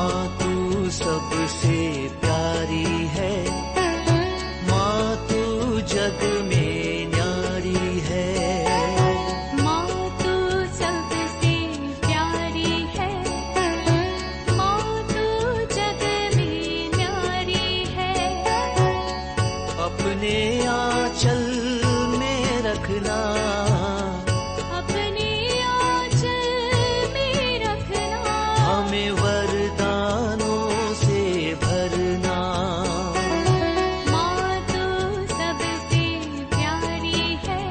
माँ तू सबसे प्यारी है, माँ तू जग में न्यारी है। माँ तू सबसे प्यारी है, माँ तू जग में न्यारी है। अपने आंचल में रखना, अपने आंचल में रखना। हमें वरदानों से भरना। माँ तू सबसे प्यारी है,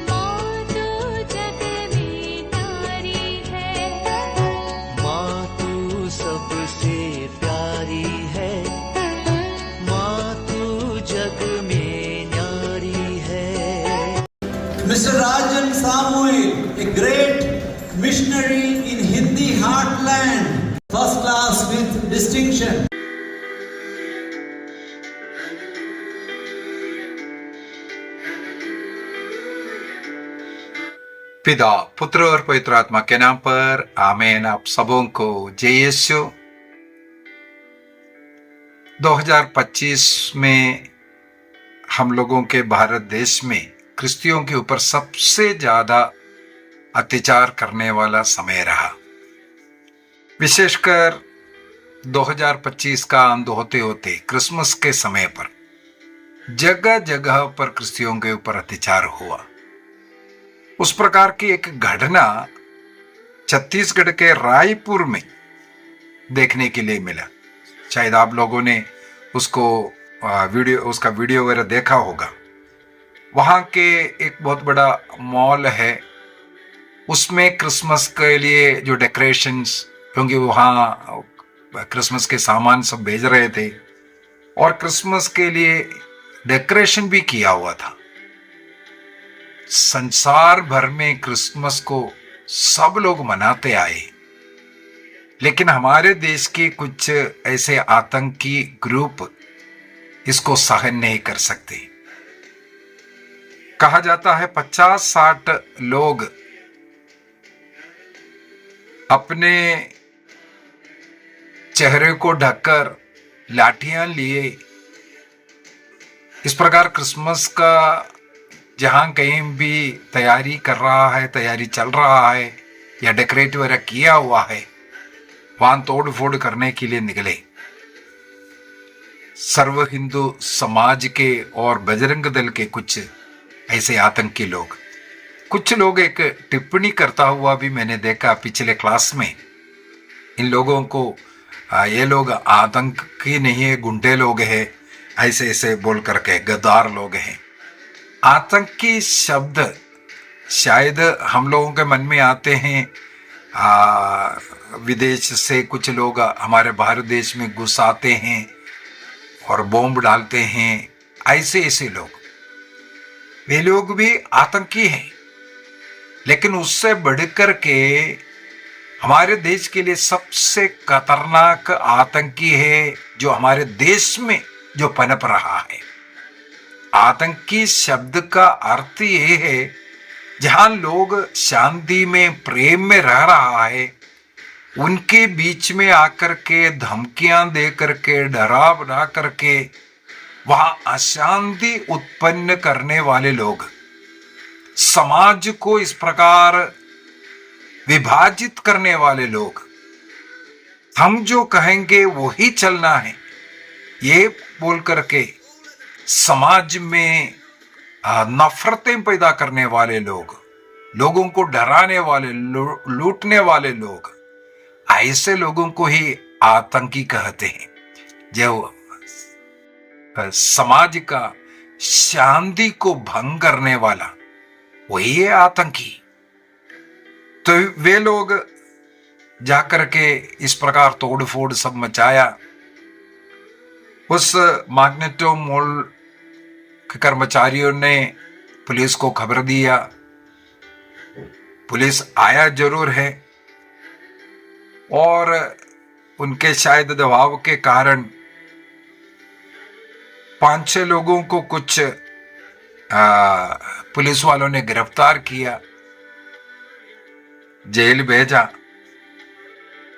माँ तू जग में न्यारी है। माँ तू सबसे प्यारी है, माँ तू जग में न्यारी है। Mr. Rajan Samuel, a great missionary in Hindi heartland, first class with distinction. पिता, पुत्र और पवित्र आत्मा के नाम पर आमीन। आप सबों को जय यीशु। 2025 में हम लोगों के भारत देश में क्रिश्चियों के ऊपर सबसे ज्यादा अत्याचार करने वाला समय रहा। विशेषकर 2025 का अंत होते होते क्रिसमस के समय पर जगह जगह पर क्रिश्चियों के ऊपर अत्याचार हुआ। उस प्रकार की एक घटना छत्तीसगढ़ के रायपुर में देखने के लिए मिला। शायद आप लोगों ने उसका वीडियो वगैरह देखा होगा। वहां के एक बहुत बड़ा मॉल है, उसमें क्रिसमस के लिए जो डेकोरेशंस, क्योंकि वहां क्रिसमस के सामान सब भेज रहे थे और क्रिसमस के लिए डेकोरेशन भी किया हुआ था। संसार भर में क्रिसमस को सब लोग मनाते आए, लेकिन हमारे देश के कुछ ऐसे आतंकी ग्रुप इसको सहन नहीं कर सकते। कहा जाता है 50-60 लोग अपने चेहरे को ढककर लाठियां लिए इस प्रकार क्रिसमस का जहां कहीं भी तैयारी कर रहा है, तैयारी चल रहा है या डेकोरेट वगैरह किया हुआ है, वहां तोड़ फोड़ करने के लिए निकले। सर्व हिंदू समाज के और बजरंग दल के कुछ ऐसे आतंकी लोग, कुछ लोग एक टिप्पणी करता हुआ भी मैंने देखा पिछले क्लास में। इन लोगों को ये लोग आतंकी नहीं है, गुंडे लोग हैं, ऐसे ऐसे बोल करके गद्दार लोग हैं। आतंकी शब्द शायद हम लोगों के मन में आते हैं, विदेश से कुछ लोग हमारे भारत देश में घुस आते हैं और बॉम्ब डालते हैं, ऐसे ऐसे लोग, वे लोग भी आतंकी हैं। लेकिन उससे बढ़कर के हमारे देश के लिए सबसे खतरनाक आतंकी है जो हमारे देश में जो पनप रहा है। आतंकी शब्द का अर्थ ये है जहां लोग शांति में, प्रेम में रह रहा है, उनके बीच में आकर के धमकियां दे करके, डरा बना करके वहां अशांति उत्पन्न करने वाले लोग, समाज को इस प्रकार विभाजित करने वाले लोग, हम जो कहेंगे वही चलना है ये बोल करके समाज में नफरतें पैदा करने वाले लोग, लोगों को डराने वाले, लूटने वाले लोग, ऐसे लोगों को ही आतंकी कहते हैं। जो समाज का शांति को भंग करने वाला वही है आतंकी। तो वे लोग जाकर के इस प्रकार तोड़ फोड़ सब मचाया। उस मैग्नेटो मॉल के कर्मचारियों ने पुलिस को खबर दिया। पुलिस आया जरूर है और उनके शायद दबाव के कारण 5-6 लोगों को कुछ पुलिस वालों ने गिरफ्तार किया, जेल भेजा।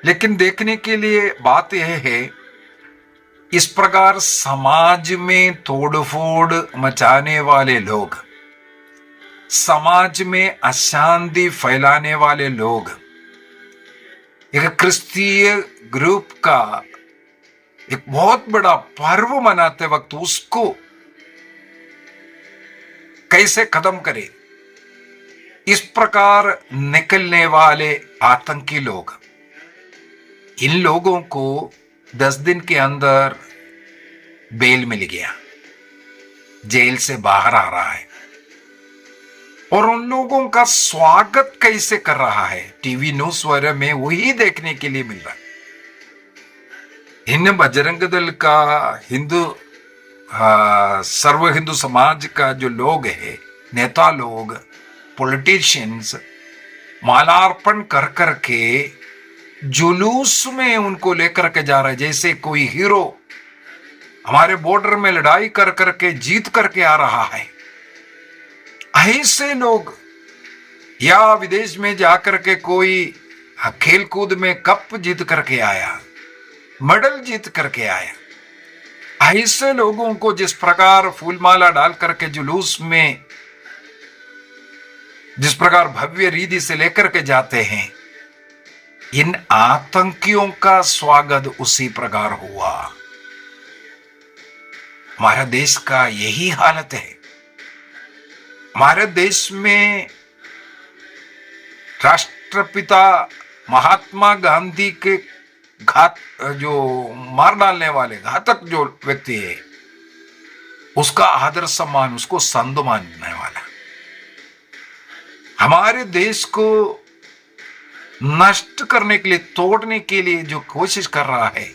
लेकिन देखने के लिए बात यह है, इस प्रकार समाज में तोड़फोड़ मचाने वाले लोग, समाज में अशांति फैलाने वाले लोग, एक क्रिस्तीय ग्रुप का एक बहुत बड़ा पर्व मनाते वक्त उसको कैसे खत्म करे, इस प्रकार निकलने वाले आतंकी लोग, इन लोगों को 10 दिन के अंदर बेल मिल गया, जेल से बाहर आ रहा है। और उन लोगों का स्वागत कैसे कर रहा है, टीवी न्यूज वगैरह में वही देखने के लिए मिल रहा है। इन बजरंग दल का सर्व हिंदू समाज का जो लोग है, नेता लोग, पॉलिटिशियंस, मालार्पण कर करके जुलूस में उनको लेकर के जा रहे हैं, जैसे कोई हीरो हमारे बॉर्डर में लड़ाई कर करके जीत करके आ रहा है। ऐसे लोग, या विदेश में जाकर के कोई खेल कूद में कप जीत करके आया, मेडल जीत करके आया, ऐसे लोगों को जिस प्रकार फूलमाला डाल करके जुलूस में जिस प्रकार भव्य रीति से लेकर के जाते हैं, इन आतंकियों का स्वागत उसी प्रकार हुआ। हमारा देश का यही हालत है। हमारे देश में राष्ट्रपिता महात्मा गांधी के जो मार डालने वाले घातक जो व्यक्ति है, उसका आदर सम्मान, उसको संत मानने वाला, हमारे देश को नष्ट करने के लिए, तोड़ने के लिए जो कोशिश कर रहा है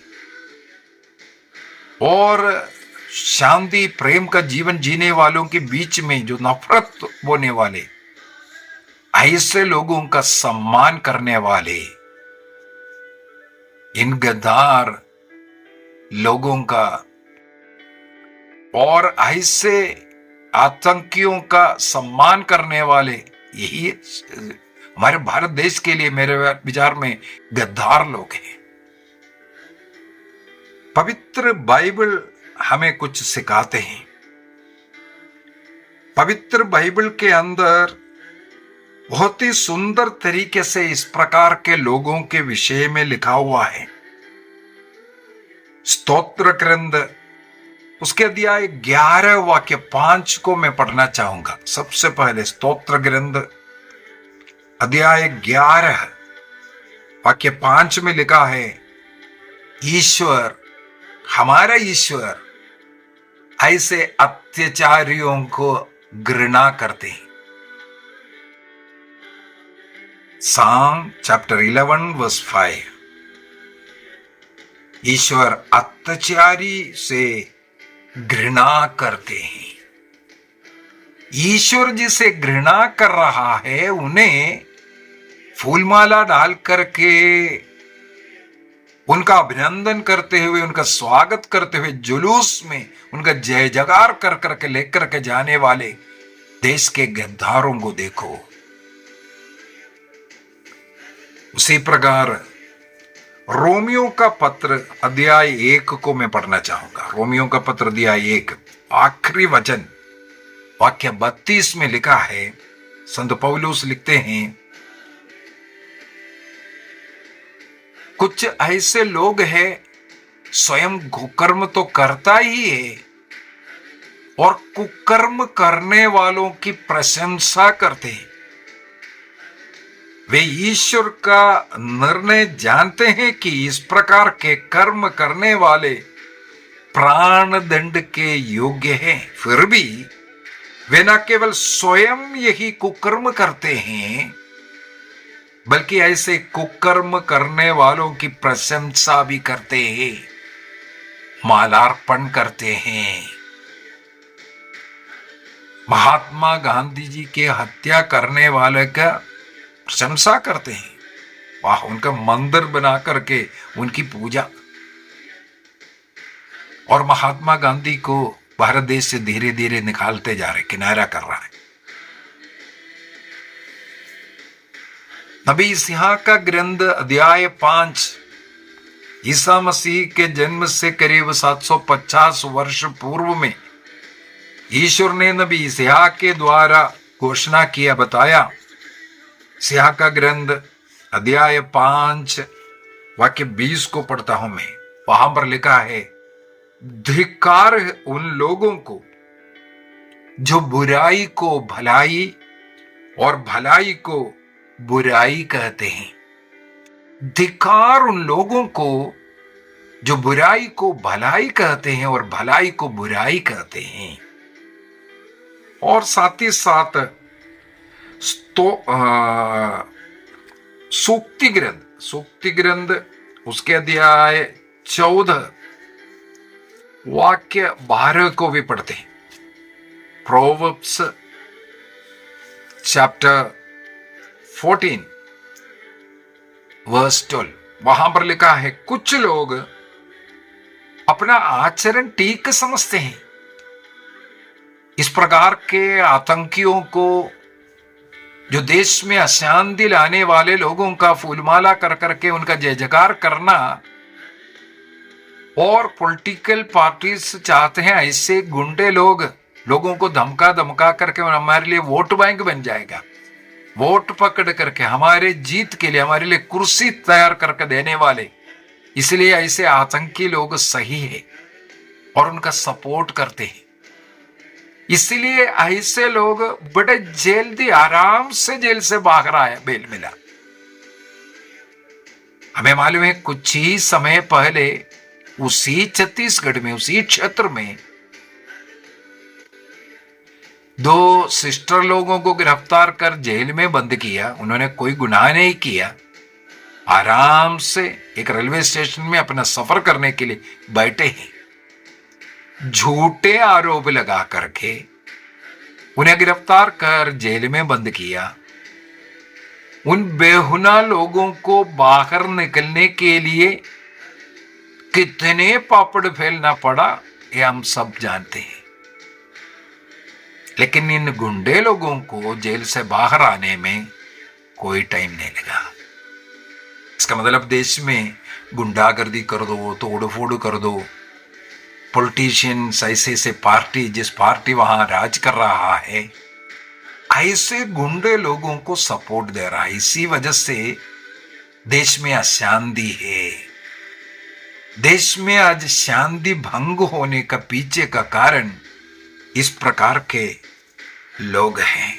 और शांति प्रेम का जीवन जीने वालों के बीच में जो नफरत बोने वाले, ऐसे लोगों का सम्मान करने वाले इन गद्दार लोगों का और ऐसे आतंकियों का सम्मान करने वाले, यही हमारे भारत देश के लिए मेरे विचार में गद्दार लोग हैं। पवित्र बाइबल हमें कुछ सिखाते हैं। पवित्र बाइबल के अंदर बहुत ही सुंदर तरीके से इस प्रकार के लोगों के विषय में लिखा हुआ है। स्तोत्र ग्रंथ उसके अध्याय 11 वाक्य 5 को मैं पढ़ना चाहूंगा। सबसे पहले स्तोत्र ग्रंथ अध्याय 11 वाक्य 5 में लिखा है, ईश्वर, हमारा ईश्वर ऐसे अत्याचारियों को घृणा करते हैं। Psalm chapter 11 verse 5। ईश्वर अत्याचारी से घृणा करते हैं। ईश्वर जिसे घृणा कर रहा है, उन्हें फूलमाला डाल करके उनका अभिनंदन करते हुए, उनका स्वागत करते हुए, जुलूस में उनका जय जयकार कर करके लेकर के जाने वाले देश के गद्दारों को देखो। उसी प्रकार रोमियो का पत्र अध्याय 1 को मैं पढ़ना चाहूंगा। रोमियो का पत्र अध्याय 1 आखिरी वचन वाक्य 32 में लिखा है, संत पौलुस लिखते हैं, कुछ ऐसे लोग हैं स्वयं कुकर्म तो करता ही है और कुकर्म करने वालों की प्रशंसा करते हैं। वे ईश्वर का निर्णय जानते हैं कि इस प्रकार के कर्म करने वाले प्राण दंड के योग्य हैं, फिर भी वे न केवल स्वयं यही कुकर्म करते हैं, बल्कि ऐसे कुकर्म करने वालों की प्रशंसा भी करते हैं, मालार्पण करते हैं। महात्मा गांधी जी के हत्या करने वाले का प्रशंसा करते हैं, वाह, उनका मंदिर बना करके उनकी पूजा। और महात्मा गांधी को भारत देश से धीरे धीरे निकालते जा रहे, किनारा कर रहा है। नबी इस्हाक का ग्रंथ अध्याय 5 ईसा मसीह के जन्म से करीब 750 वर्ष पूर्व में ईश्वर ने नबी इसहाक के द्वारा घोषणा किया, बताया। इसहाक का ग्रंथ अध्याय 5 वाक्य 20 को पढ़ता हूं मैं। वहां पर लिखा है, धिक्कार है उन लोगों को जो बुराई को भलाई और भलाई को बुराई कहते हैं। धिक्कार उन लोगों को जो बुराई को भलाई कहते हैं और भलाई को बुराई कहते हैं। और साथ ही साथ सूक्ति ग्रंथ उसके अध्याय 14 वाक्य 12 को भी पढ़ते हैं। प्रोवर्ब्स चैप्टर 14 वर्स 12, वहां पर लिखा है, कुछ लोग अपना आचरण ठीक समझते हैं। इस प्रकार के आतंकियों को, जो देश में अशांति लाने वाले लोगों का फूलमाला कर करके उनका जय जयकार करना, और पॉलिटिकल पार्टीज चाहते हैं ऐसे गुंडे लोगों को धमका धमका करके हमारे लिए वोट बैंक बन जाएगा, वोट पकड़ करके हमारे जीत के लिए हमारे लिए कुर्सी तैयार करके देने वाले, इसलिए ऐसे आतंकी लोग सही है और उनका सपोर्ट करते हैं। इसलिए ऐसे लोग बड़े जल्दी आराम से जेल से बाहर आए, बेल मिला। हमें मालूम है कुछ ही समय पहले उसी छत्तीसगढ़ में, उसी क्षेत्र में 2 सिस्टर लोगों को गिरफ्तार कर जेल में बंद किया। उन्होंने कोई गुनाह नहीं किया, आराम से एक रेलवे स्टेशन में अपना सफर करने के लिए बैठे हैं। झूठे आरोप लगा करके उन्हें गिरफ्तार कर जेल में बंद किया। उन बेहुना लोगों को बाहर निकलने के लिए कितने पापड़ फेलना पड़ा, ये हम सब जानते हैं। लेकिन इन गुंडे लोगों को जेल से बाहर आने में कोई टाइम नहीं लगा। इसका मतलब देश में गुंडागर्दी कर दो, तोड़ फोड़ कर दो, पॉलिटिशियंस ऐसे पार्टी, जिस पार्टी वहां राज कर रहा है, ऐसे गुंडे लोगों को सपोर्ट दे रहा है। इसी वजह से देश में अशांति है। देश में आज शांति भंग होने का पीछे का कारण इस प्रकार के लोग हैं।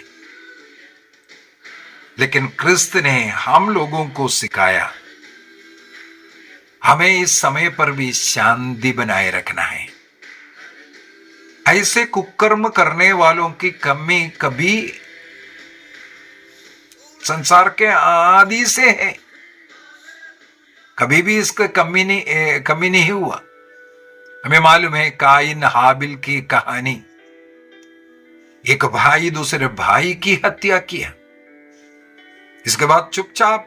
लेकिन क्रिस्त ने हम लोगों को सिखाया, हमें इस समय पर भी शांति बनाए रखना है। ऐसे कुकर्म करने वालों की कमी कभी संसार के आदि से है, कभी भी इसका कमी नहीं हुआ। हमें मालूम है काइन हाबिल की कहानी, एक भाई दूसरे भाई की हत्या किया, इसके बाद चुपचाप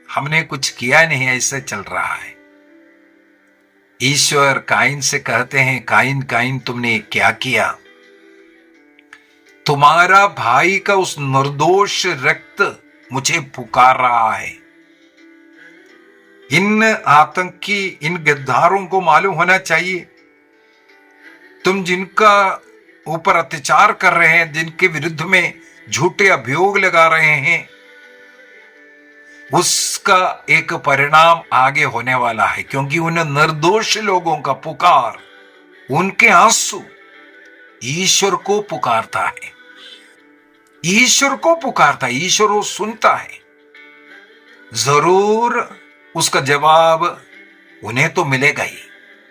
हमने कुछ किया नहीं, ऐसे चल रहा है। ईश्वर काइन से कहते हैं, काइन काइन तुमने क्या किया? तुम्हारा भाई का उस निर्दोष रक्त मुझे पुकार रहा है। इन आतंकी, इन गद्दारों को मालूम होना चाहिए, तुम जिनका ऊपर अत्याचार कर रहे हैं, जिनके विरुद्ध में झूठे अभियोग लगा रहे हैं, उसका एक परिणाम आगे होने वाला है। क्योंकि उन निर्दोष लोगों का पुकार, उनके आंसू ईश्वर को पुकारता है, ईश्वर को पुकारता है, ईश्वर वो सुनता है। जरूर उसका जवाब उन्हें तो मिलेगा ही,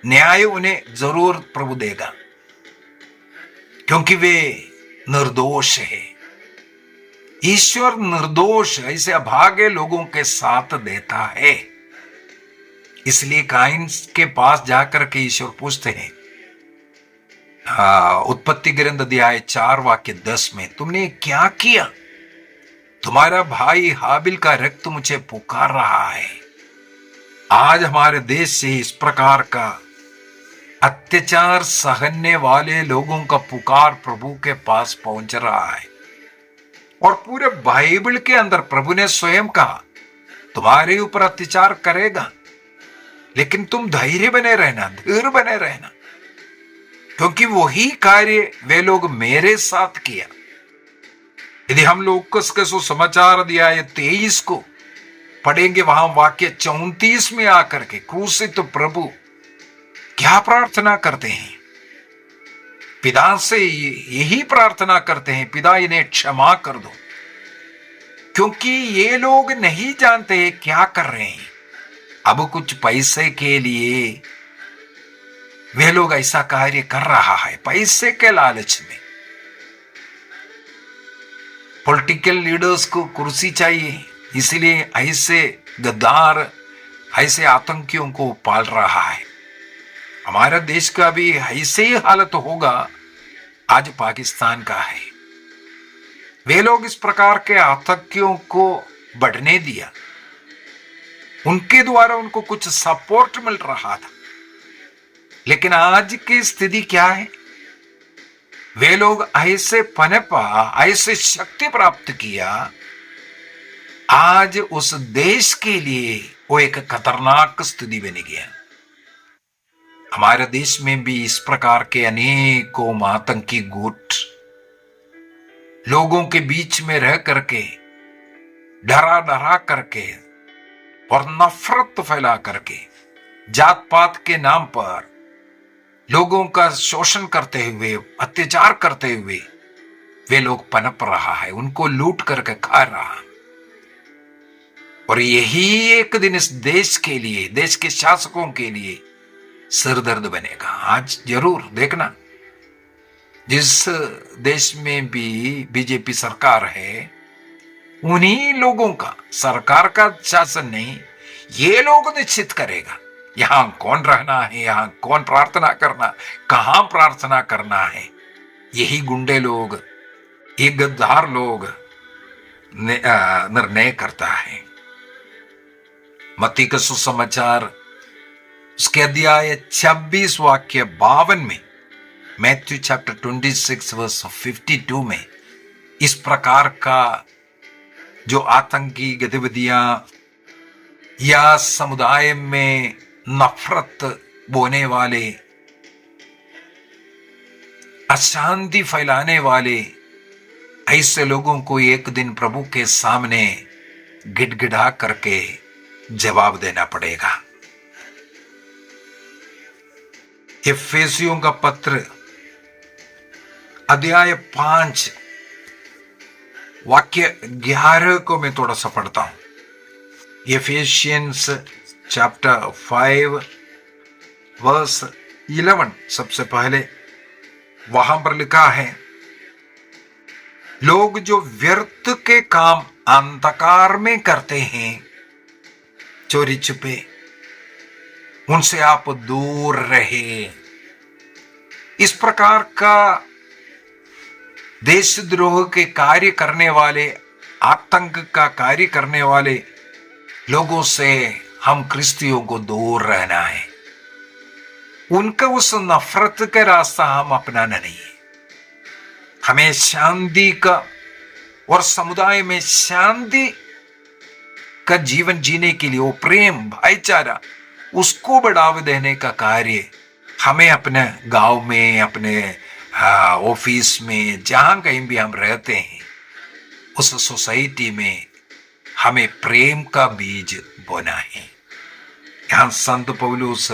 न्याय उन्हें जरूर प्रभु देगा, क्योंकि वे निर्दोष है। ईश्वर निर्दोष ऐसे अभागे लोगों के साथ देता है। इसलिए काइन के पास जाकर के ईश्वर पूछते हैं, उत्पत्ति ग्रंथ अध्याय 4 वाक्य 10 में, तुमने क्या किया? तुम्हारा भाई हाबिल का रक्त मुझे पुकार रहा है। आज हमारे देश से इस प्रकार का अत्याचार सहने वाले लोगों का पुकार प्रभु के पास पहुंच रहा है। और पूरे बाइबल के अंदर प्रभु ने स्वयं कहा, तुम्हारे ऊपर अत्याचार करेगा, लेकिन तुम धैर्य बने रहना, धीर बने रहना, क्योंकि वही कार्य वे लोग मेरे साथ किया। यदि हम लोग के सुसमाचार अध्याय 23 को पढ़ेंगे, वहां वाक्य 34 में आकर के क्रूसित प्रभु क्या प्रार्थना करते हैं? पिता से यही प्रार्थना करते हैं, पिता इन्हें क्षमा कर दो, क्योंकि ये लोग नहीं जानते क्या कर रहे हैं। अब कुछ पैसे के लिए वे लोग ऐसा कार्य कर रहा है, पैसे के लालच में। पॉलिटिकल लीडर्स को कुर्सी चाहिए, इसलिए ऐसे गद्दार, ऐसे आतंकियों को पाल रहा है। हमारा देश का भी ऐसे ही हालत होगा आज पाकिस्तान का है। वे लोग इस प्रकार के आतंकियों को बढ़ने दिया, उनके द्वारा उनको कुछ सपोर्ट मिल रहा था। लेकिन आज की स्थिति क्या है? वे लोग ऐसे पनपा, ऐसे शक्ति प्राप्त किया, आज उस देश के लिए वो एक खतरनाक स्थिति बन गया। हमारे देश में भी इस प्रकार के अनेकों आतंकी गुट लोगों के बीच में रह करके, डरा डरा करके और नफरत फैला करके, जात पात के नाम पर लोगों का शोषण करते हुए, अत्याचार करते हुए वे लोग पनप रहा है, उनको लूट करके खा रहा। और यही एक दिन इस देश के लिए, देश के शासकों के लिए सिरदर्द बनेगा। आज जरूर देखना, जिस देश में भी बीजेपी सरकार है, उन्हीं लोगों का, सरकार का शासन नहीं, ये लोग निश्चित करेगा यहां कौन रहना है, यहां कौन प्रार्थना करना, कहां प्रार्थना करना है। यही गुंडे लोग, ये गद्दार लोग निर्णय करता है। मत्ती का सुसमाचार उसके अध्याय 26 वाक्य 52 में, मैथ्यू चैप्टर 26 वर्स 52 में इस प्रकार का जो आतंकी गतिविधियां या समुदाय में नफरत बोने वाले, अशांति फैलाने वाले, ऐसे लोगों को एक दिन प्रभु के सामने गिड़गिड़ा करके जवाब देना पड़ेगा। एफेसियों का पत्र अध्याय 5 वाक्य 11 को मैं थोड़ा सा पढ़ता हूं। एफेसियंस चैप्टर 5 वर्स 11, सबसे पहले वहां पर लिखा है, लोग जो व्यर्थ के काम अंधकार में करते हैं, चोरी छुपे, उनसे आप दूर रहे। इस प्रकार का देशद्रोह के कार्य करने वाले, आतंक का कार्य करने वाले लोगों से हम क्रिस्तियों को दूर रहना है। उनका उस नफरत का रास्ता हम अपनाना नहीं है। हमें शांति का और समुदाय में शांति का जीवन जीने के लिए, वो प्रेम, भाईचारा, उसको बढ़ावा देने का कार्य हमें अपने गांव में, अपने ऑफिस में, जहां कहीं भी हम रहते हैं, उस सोसाइटी में हमें प्रेम का बीज बोना है। यहां संत पौलुस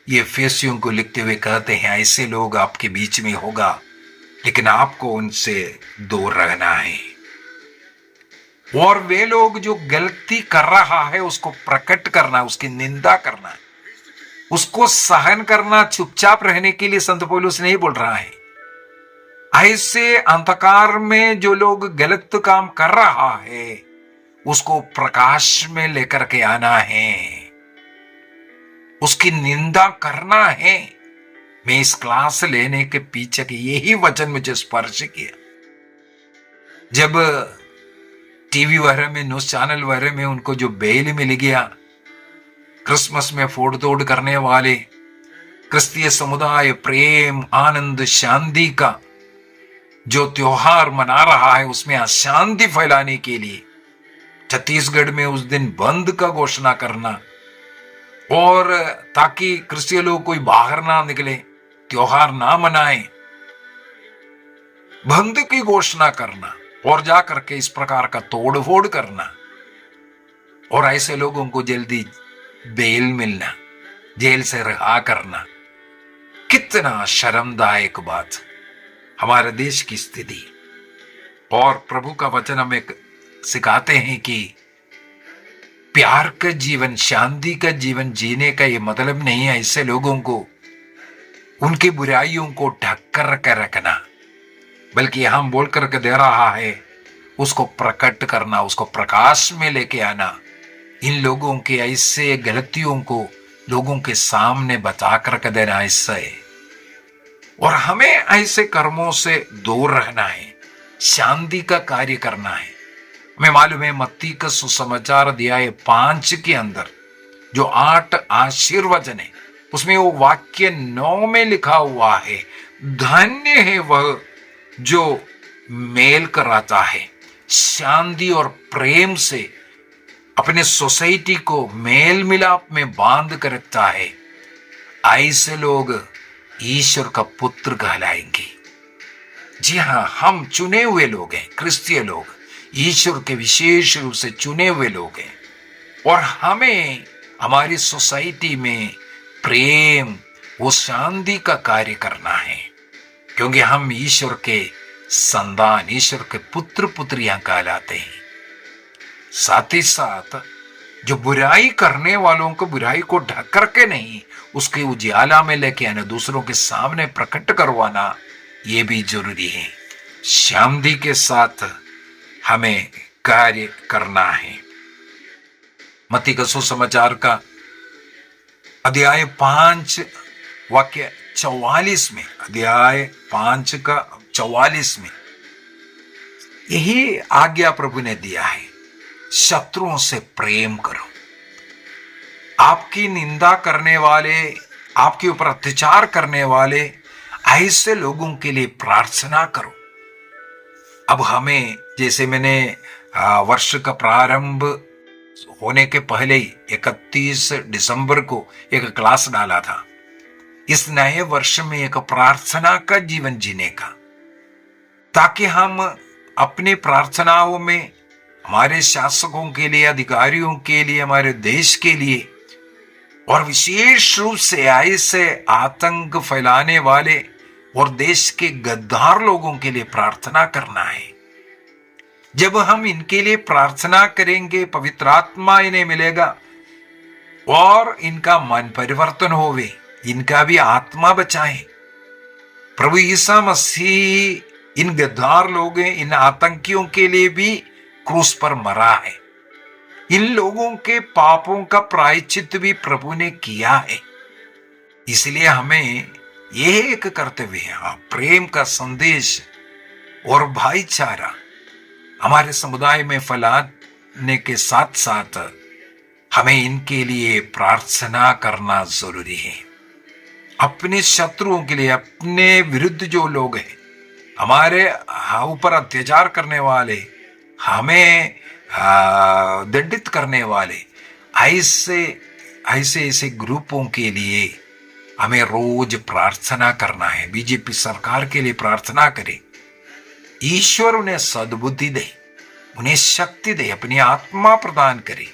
ये एफेसियों को लिखते हुए कहते हैं, ऐसे लोग आपके बीच में होगा, लेकिन आपको उनसे दूर रहना है। और वे लोग जो गलती कर रहा है उसको प्रकट करना, उसकी निंदा करना, उसको सहन करना, चुपचाप रहने के लिए संत पौलुस नहीं बोल रहा है। ऐसे अंधकार में जो लोग गलत काम कर रहा है उसको प्रकाश में लेकर के आना है, उसकी निंदा करना है। मैं इस क्लास लेने के पीछे के यही वचन मुझे स्पर्श किया। जब टीवी वगैरह में, न्यूज चैनल वगैरह में उनको जो बेल मिल गया, क्रिसमस में फोड़ तोड़ करने वाले, क्रिस्तीय समुदाय प्रेम, आनंद, शांति का जो त्योहार मना रहा है उसमें अशांति फैलाने के लिए छत्तीसगढ़ में उस दिन बंद का घोषणा करना, और ताकि क्रिश्चियन लोग कोई बाहर ना निकले, त्योहार ना मनाएं, बंद की घोषणा करना और जा करके इस प्रकार का तोड़फोड़ करना और ऐसे लोगों को जल्दी बेल मिलना, जेल से रिहा करना, कितना शर्मदायक बात हमारे देश की स्थिति। और प्रभु का वचन हमें सिखाते हैं कि प्यार का जीवन, शांति का जीवन जीने का ये मतलब नहीं है ऐसे लोगों को उनकी बुराइयों को ढक कर रखना, बल्कि हम बोल करके दे रहा है उसको प्रकट करना, उसको प्रकाश में लेके आना, इन लोगों के ऐसे गलतियों को लोगों के सामने बता करके देना ऐसे। और हमें ऐसे कर्मों से दूर रहना है, शांति का कार्य करना है। हमें मालूम है मत्ती का सुसमाचार अध्याय 5 के अंदर जो 8 आशीर्वचन है उसमें वो वाक्य 9 में लिखा हुआ है, धन्य है वह जो मेल कराता है, शांति और प्रेम से अपने सोसाइटी को मेल मिलाप में बांध कर रखता है, ऐसे लोग ईश्वर का पुत्र कहलाएंगे। जी हाँ, हम चुने हुए लोग हैं, क्रिस्तीय लोग ईश्वर के विशेष रूप से चुने हुए लोग हैं। और हमें हमारी सोसाइटी में प्रेम, वो शांति का कार्य करना है, क्योंकि हम ईश्वर के संतान, ईश्वर के पुत्र पुत्रियां कहलाते हैं। साथ ही साथ जो बुराई करने वालों को बुराई को ढक करके नहीं, उसके उजाला में लेके आना, दूसरों के सामने प्रकट करवाना, ये भी जरूरी है। शांति के साथ हमें कार्य करना है। मत्ती का सुसमाचार का अध्याय 5 वाक्य 44 में, अध्याय 5 का 44 में यही आज्ञा प्रभु ने दिया है, शत्रुओं से प्रेम करो, आपकी निंदा करने वाले, आपके ऊपर अत्याचार करने वाले ऐसे लोगों के लिए प्रार्थना करो। अब हमें, जैसे मैंने वर्ष का प्रारंभ होने के पहले ही 31 दिसंबर को एक क्लास डाला था, इस नए वर्ष में एक प्रार्थना का जीवन जीने का, ताकि हम अपनी प्रार्थनाओं में हमारे शासकों के लिए, अधिकारियों के लिए, हमारे देश के लिए, और विशेष रूप से ऐसे आतंक फैलाने वाले और देश के गद्दार लोगों के लिए प्रार्थना करना है। जब हम इनके लिए प्रार्थना करेंगे, पवित्र आत्मा इन्हें मिलेगा और इनका मन परिवर्तन होवे, इनका भी आत्मा बचाए। प्रभु ईसा मसीह इन गद्दार लोगों, इन आतंकियों के लिए भी क्रूस पर मरा है। इन लोगों के पापों का प्रायश्चित भी प्रभु ने किया है। इसलिए हमें यह एक कर्तव्य है, प्रेम का संदेश और भाईचारा हमारे समुदाय में फैलाने के साथ साथ हमें इनके लिए प्रार्थना करना जरूरी है। अपने शत्रुओं के लिए, अपने विरुद्ध जो लोग हैं, हमारे ऊपर अत्याचार करने वाले, हमें दंडित करने वाले, ऐसे ग्रुपों के लिए हमें रोज प्रार्थना करना है। बीजेपी सरकार के लिए प्रार्थना करें, ईश्वर उन्हें सद्बुद्धि दे, उन्हें शक्ति दे, अपनी आत्मा प्रदान करे,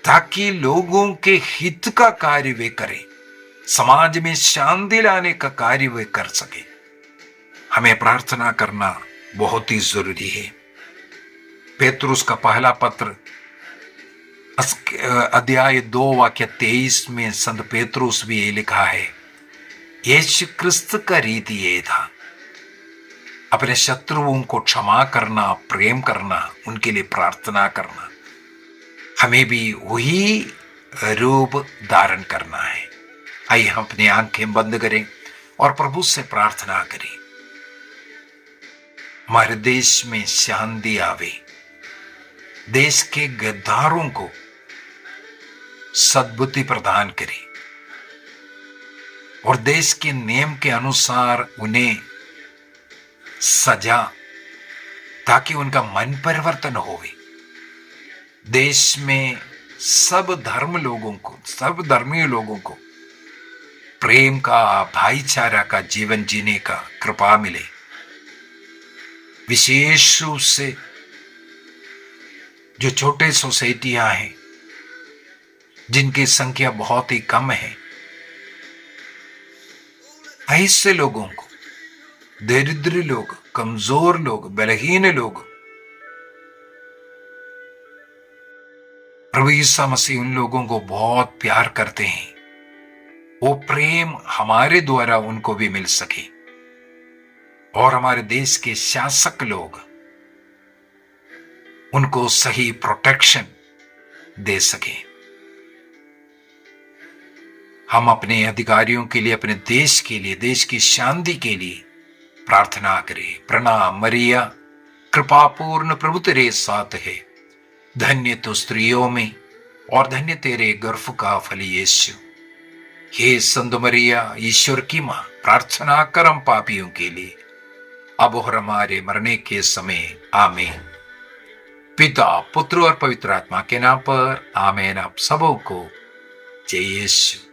ताकि लोगों के हित का कार्य वे करें, समाज में शांति लाने का कार्य वे कर सके। हमें प्रार्थना करना बहुत ही जरूरी है। पेतरुस का पहला पत्र अध्याय 2 वाक्य 23 में संत पेतरुस भी ये लिखा है, यीशु क्रिस्त का रीति ये था, अपने शत्रुओं को क्षमा करना, प्रेम करना, उनके लिए प्रार्थना करना। हमें भी वही रूप धारण करना है। आइए हम अपनी आंखें बंद करें और प्रभु से प्रार्थना करें, हमारे देश में शांति आवे, देश के गद्दारों को सद्बुद्धि प्रदान करे और देश के नियम के अनुसार उन्हें सजा, ताकि उनका मन परिवर्तन होवे, देश में सब धर्म लोगों को, सब धर्मीय लोगों को प्रेम का, भाईचारा का जीवन जीने का कृपा मिले। विशेष रूप से जो छोटे सोसाइटियां हैं जिनकी संख्या बहुत ही कम है, ऐसे लोगों को, दरिद्र लोग, कमजोर लोग, बलहीन लोग, प्रभु यीशु मसीह उन लोगों को बहुत प्यार करते हैं। वो प्रेम हमारे द्वारा उनको भी मिल सके और हमारे देश के शासक लोग उनको सही प्रोटेक्शन दे सके। हम अपने अधिकारियों के लिए, अपने देश के लिए, देश की शांति के लिए प्रार्थना करें। प्रणाम मरिया, कृपापूर्ण प्रभु तेरे साथ है, धन्य तो स्त्रियों में और धन्य तेरे गर्भ का फल यीशु। हे संत मरिया, ईश्वर की मां, प्रार्थना कर हम पापियों के लिए, अब और हमारे मरने के समय। आमीन। पिता, पुत्र और पवित्र आत्मा के नाम पर आमीन। आप सबों को जय यीशु।